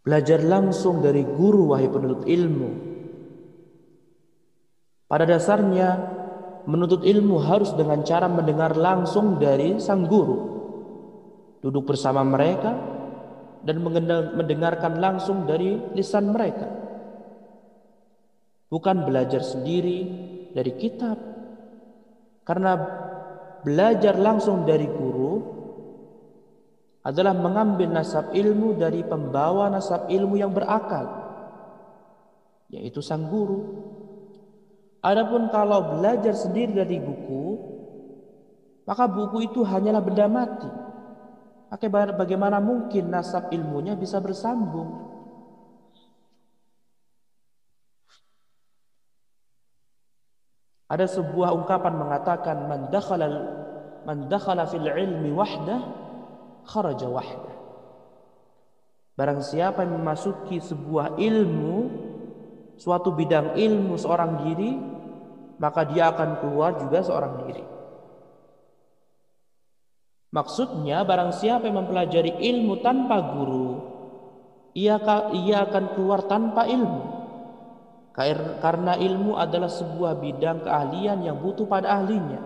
Belajar langsung dari guru, wahai penuntut ilmu. Pada dasarnya, menuntut ilmu harus dengan cara mendengar langsung dari sang guru, duduk bersama mereka, dan mendengarkan langsung dari lisan mereka. Bukan belajar sendiri dari kitab. Karena belajar langsung dari guru adalah mengambil nasab ilmu dari pembawa nasab ilmu yang berakal, yaitu sang guru. Adapun kalau belajar sendiri dari buku, maka buku itu hanyalah benda mati. Maka bagaimana mungkin nasab ilmunya bisa bersambung? Ada sebuah ungkapan mengatakan man dakhala fil ilmi wahdah kharaja wahdah. Barang siapa yang memasuki sebuah ilmu, suatu bidang ilmu seorang diri, maka dia akan keluar juga seorang diri. Maksudnya barang siapa yang mempelajari ilmu tanpa guru, ia akan keluar tanpa ilmu. Karena ilmu adalah sebuah bidang keahlian yang butuh pada ahlinya,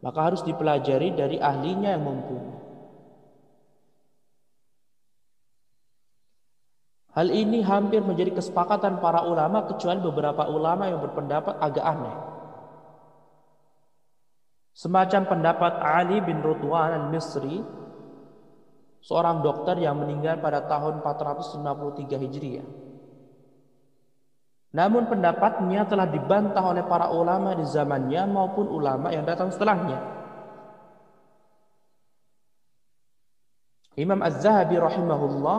maka harus dipelajari dari ahlinya yang mumpuni. Hal ini hampir menjadi kesepakatan para ulama, kecuali beberapa ulama yang berpendapat agak aneh. Semacam pendapat Ali bin Rudwan al-Misri, seorang dokter yang meninggal pada tahun 453 Hijriah. Namun pendapatnya telah dibantah oleh para ulama di zamannya maupun ulama yang datang setelahnya. Imam Az-Zahabi rahimahullah,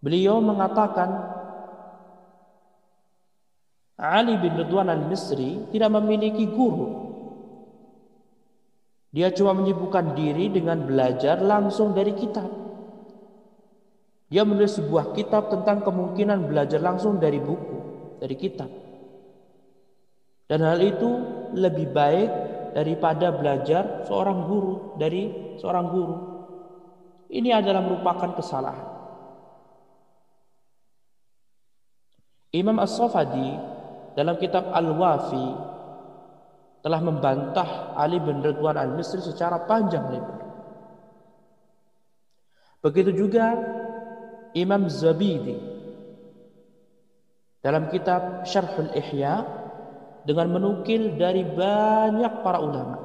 beliau mengatakan Ali bin Ridwan al-Misri tidak memiliki guru. Dia cuma menyibukkan diri dengan belajar langsung dari kitab. Dia menulis sebuah kitab tentang kemungkinan belajar langsung dari buku, dari kitab. Dan hal itu lebih baik daripada belajar dari seorang guru. Ini adalah merupakan kesalahan. Imam As-Safadi dalam kitab Al-Wafi telah membantah Ali bin Ridwan al-Misri secara panjang lebar. Begitu juga Imam Zabidi dalam kitab Syarhul Ihya dengan menukil dari banyak para ulama.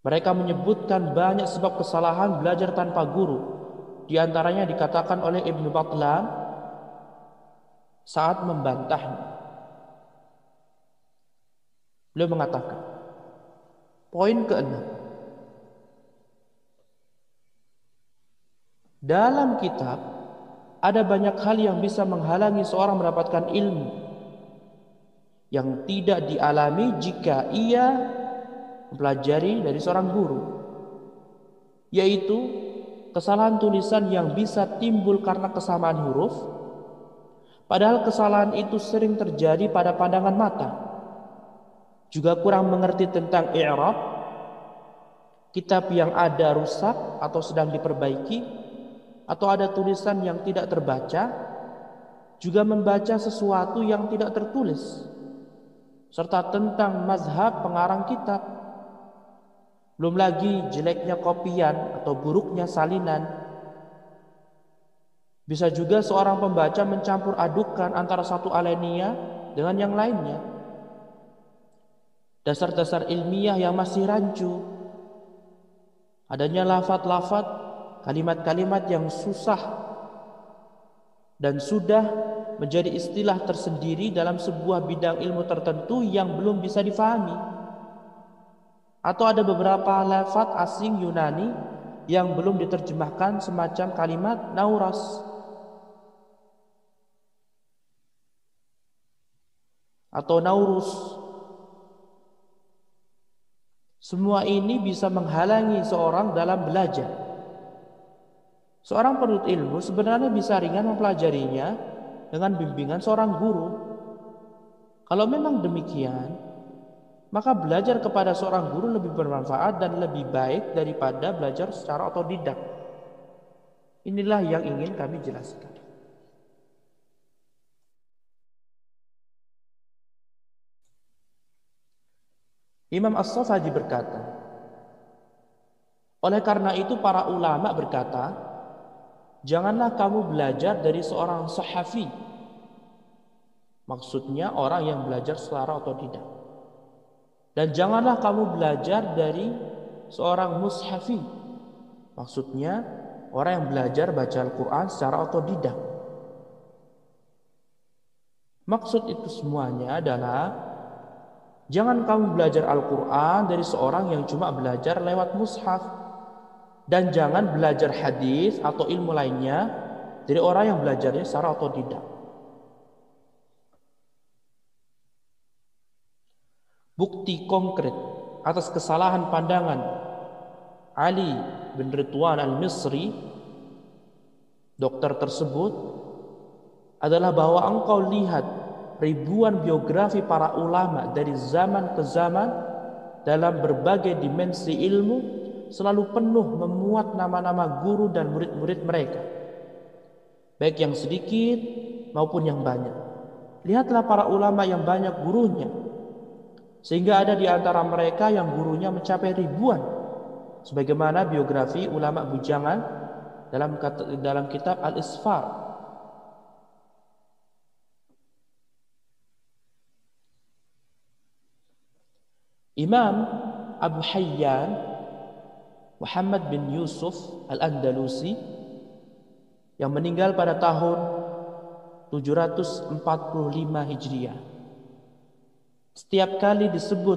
Mereka menyebutkan banyak sebab kesalahan belajar tanpa guru. Di antaranya dikatakan oleh Ibnu Batlan saat membantahnya. Beliau mengatakan, poin ke-6. Dalam kitab ada banyak hal yang bisa menghalangi seorang mendapatkan ilmu yang tidak dialami jika ia mempelajari dari seorang guru, yaitu kesalahan tulisan yang bisa timbul karena kesamaan huruf, padahal kesalahan itu sering terjadi pada pandangan mata. Juga kurang mengerti tentang i'rab, kitab yang ada rusak atau sedang diperbaiki, atau ada tulisan yang tidak terbaca, juga membaca sesuatu yang tidak tertulis, serta tentang mazhab pengarang kitab. Belum lagi jeleknya kopian atau buruknya salinan. Bisa juga seorang pembaca mencampur adukan antara satu alenia dengan yang lainnya. Dasar-dasar ilmiah yang masih rancu, adanya lafaz-lafaz, kalimat-kalimat yang susah dan sudah menjadi istilah tersendiri dalam sebuah bidang ilmu tertentu yang belum bisa difahami. Atau ada beberapa lafaz asing Yunani yang belum diterjemahkan, semacam kalimat nauras atau naurus. Semua ini bisa menghalangi seorang dalam belajar. Seorang penuntut ilmu sebenarnya bisa ringan mempelajarinya dengan bimbingan seorang guru. Kalau memang demikian, maka belajar kepada seorang guru lebih bermanfaat dan lebih baik daripada belajar secara otodidak. Inilah yang ingin kami jelaskan. Imam As-Safadi berkata, oleh karena itu para ulama berkata, janganlah kamu belajar dari seorang sahafi. Maksudnya orang yang belajar secara otodidak. Dan janganlah kamu belajar dari seorang mushafi. Maksudnya orang yang belajar baca Al-Quran secara otodidak. Maksud itu semuanya adalah jangan kamu belajar Al-Quran dari seorang yang cuma belajar lewat mushaf. Dan jangan belajar hadis atau ilmu lainnya dari orang yang belajarnya secara otodidak. Bukti konkret atas kesalahan pandangan Ali bin Ridwan al-Misri, dokter tersebut, adalah bahwa engkau lihat ribuan biografi para ulama dari zaman ke zaman dalam berbagai dimensi ilmu selalu penuh memuat nama-nama guru dan murid-murid mereka, baik yang sedikit maupun yang banyak. Lihatlah para ulama yang banyak gurunya, sehingga ada di antara mereka yang gurunya mencapai ribuan, sebagaimana biografi ulama bujangan dalam kitab Al-Isfar. Imam Abu Hayyan Muhammad bin Yusuf Al-Andalusi yang meninggal pada tahun 745 Hijriah, setiap kali disebut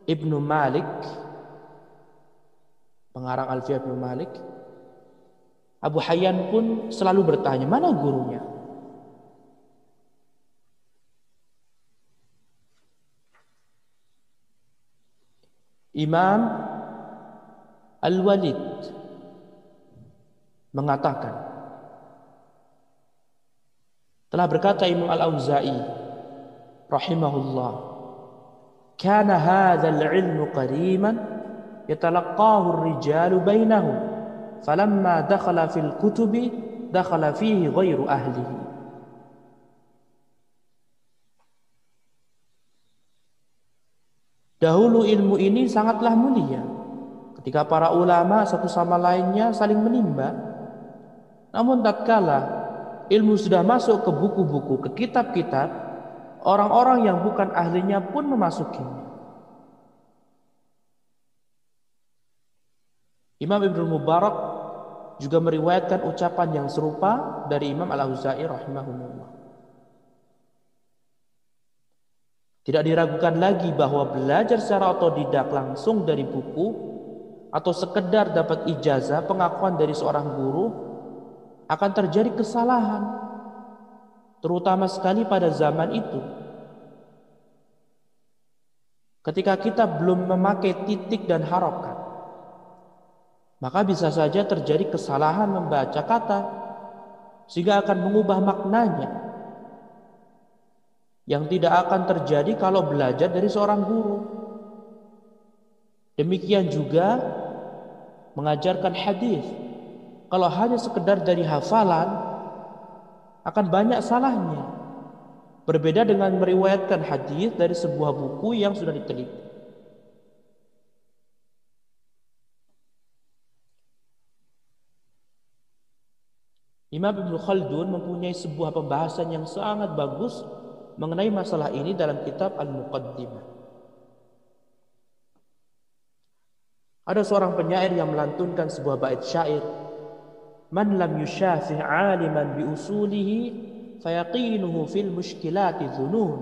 Ibnu Malik, pengarang Alfiyah Ibnu Malik, Abu Hayyan pun selalu bertanya, mana gurunya? Imam Al-Walid mengatakan, telah berkata Imam Al-Auza'i rahimahullah, kana hadzal ilmu qadiman yatalaqahu ar-rijalu bainahum falamma dakhala fil kutubi dakhala fihi ghairu ahlihi. Dahulu ilmu ini sangatlah mulia ketika para ulama satu sama lainnya saling menimba. Namun tatkala ilmu sudah masuk ke buku-buku, ke kitab-kitab, orang-orang yang bukan ahlinya pun memasukinya. Imam Ibnu Mubarak juga meriwayatkan ucapan yang serupa dari Imam Al-Auza'i rahimahullah. Tidak diragukan lagi bahwa belajar secara otodidak langsung dari buku atau sekedar dapat ijazah pengakuan dari seorang guru akan terjadi kesalahan, terutama sekali pada zaman itu. Ketika kita belum memakai titik dan harokat, maka bisa saja terjadi kesalahan membaca kata sehingga akan mengubah maknanya, yang tidak akan terjadi kalau belajar dari seorang guru. Demikian juga mengajarkan hadis. Kalau hanya sekedar dari hafalan, akan banyak salahnya. Berbeda dengan meriwayatkan hadis dari sebuah buku yang sudah diteliti. Imam Ibnu Khaldun mempunyai sebuah pembahasan yang sangat bagus mengenai masalah ini dalam kitab Al-Muqaddimah. Ada seorang penyair yang melantunkan sebuah bait syair, man lam yushafi' aliman bi usulihi fayaqinuhu fil mushkilati dhunun.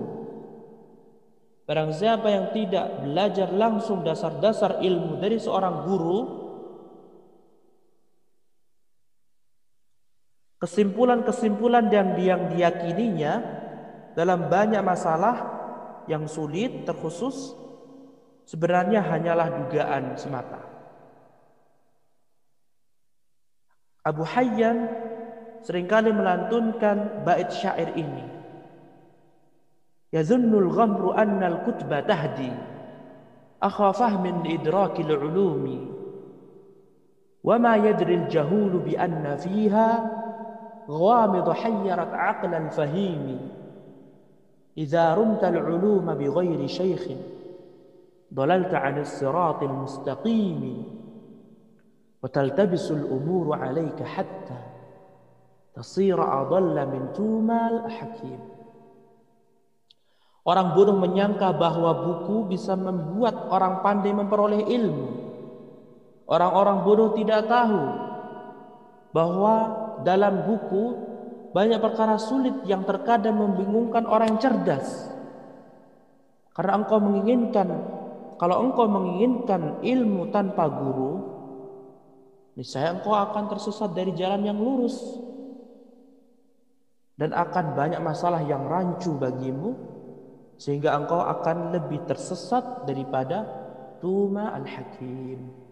Barang siapa yang tidak belajar langsung dasar-dasar ilmu dari seorang guru, kesimpulan-kesimpulan yang diyakininya dalam banyak masalah yang sulit terkhusus sebenarnya hanyalah dugaan semata. Abu Hayyan seringkali melantunkan bait syair ini. Yadhunnul ghamru annal kutba tahdi akha fahmin idrakil ulumi wa ma yadri al-jahulu bi anna fiha غوامض حيرت عقل الفهيم إذا رمت العلوم بغير شيخ ضللت عن الصراط المستقيم وتلتبس الأمور عليك حتى تصير أضل من توما الحكيم. Orang bodoh menyangka bahwa buku bisa membuat orang pandai memperoleh ilmu. Orang-orang bodoh tidak tahu bahwa dalam buku banyak perkara sulit yang terkadang membingungkan orang yang cerdas. Karena kalau engkau menginginkan ilmu tanpa guru, niscaya engkau akan tersesat dari jalan yang lurus dan akan banyak masalah yang rancu bagimu, sehingga engkau akan lebih tersesat daripada Tuma al-Hakim.